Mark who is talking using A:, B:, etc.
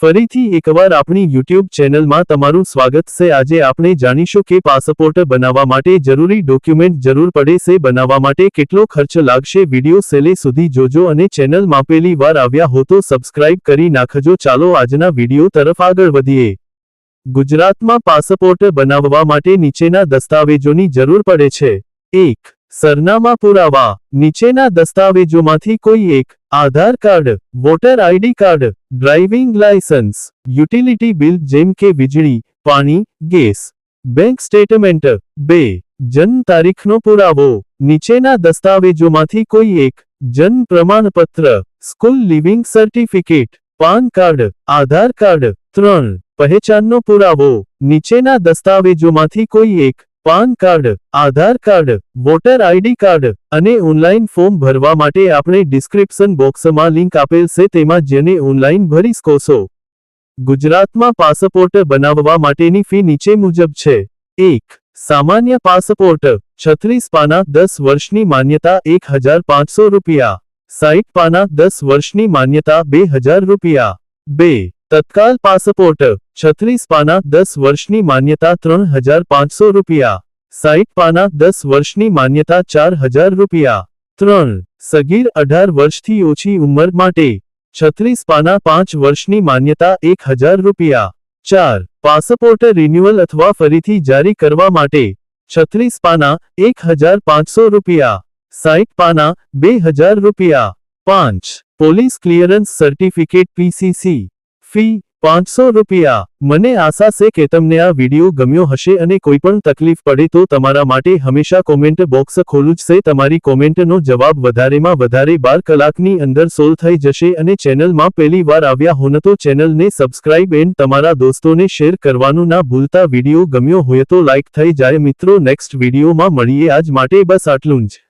A: ફરીથી એકવાર આપણી YouTube ચેનલમાં તમારું સ્વાગત છે। આજે આપણે જાણીશું કે પાસપોર્ટ બનાવવા માટે જરૂરી ડોક્યુમેન્ટ જરૂર પડે છે બનાવવા માટે કેટલો ખર્ચ લાગશે। વિડિયો છેલ્લે સુધી જોજો અને ચેનલમાં પહેલી વાર આવ્યા હો તો સબસ્ક્રાઇબ કરી નાખજો। ચાલો આજના વિડિયો તરફ આગળ વધીએ। ગુજરાતમાં પાસપોર્ટ બનાવવા માટે નીચેના દસ્તાવેજોની જરૂર પડે છે। 1. સરનામા પુરાવા। નીચેના દસ્તાવેજોમાંથી કોઈ એક Aadhaar card, voter ID card, driving licence, utility bill જેમ કે વીજળી, પાણી, ગેસ, બેંક સ્ટેટમેન્ટ। 2. જન્મ તારીખનો પુરાવો। નીચેના દસ્તાવેજોમાંથી કોઈ એક જન્મ પ્રમાણપત્ર, school leaving certificate, PAN card, Aadhaar card. 3. પહેચાનનો પુરાવો। નીચેના દસ્તાવેજોમાંથી કોઈ એક PAN card, Aadhaar card, voter ID card અને ઓનલાઈન ફોર્મ ભરવા માટે આપણે ડિસ્ક્રિપ્શન બોક્સમાં લિંક આપેલ છે તેમાં જઈને ઓનલાઈન ભરી શકો છો। ગુજરાતમાં પાસપોર્ટ બનાવવા માટેની ફી નીચે મુજબ છે। 1. સામાન્ય પાસપોર્ટ 36 પાના 10 વર્ષની માન્યતા ₹1500। 60 પાના 10 વર્ષની માન્યતા ₹2000। 2. તત્કાલ પાસપોર્ટ 36 પાના 10 વર્ષની માન્યતા ₹3500। 60 પાના 10 વર્ષની માન્યતા ₹4000। 3. સગીર 18 વર્ષથી ઓછી ઉંમર માટે 36 પાના 5 વર્ષની માન્યતા ₹1000। 4. પાસપોર્ટ રિન્યુઅલ અથવા ફરીથી જારી કરવા માટે 36 પાના ₹1500। 60 પાના ₹2000। 5. Police clearance certificate PCC fee ₹500। મને આશા છે કે તમને આ વિડિયો ગમ્યો હશે અને કોઈ પણ તકલીફ પડે તો તમારા માટે હંમેશા કોમેન્ટ બોક્સ ખુલ્લું જ છે। તમારી કોમેન્ટનો જવાબ વધારેમાં વધારે 12 કલાકની અંદર સોલ્વ થઈ જશે અને ચેનલમાં પહેલી વાર આવ્યા હો તો ચેનલને સબસ્ક્રાઇબ એન્ડ તમારા દોસ્તોને શેર કરવાનું ના ભૂલતા। વિડિયો ગમ્યો હોય તો લાઇક થઈ જાય। મિત્રો નેક્સ્ટ વિડિયોમાં મળીએ। આજ માટે બસ આટલું જ।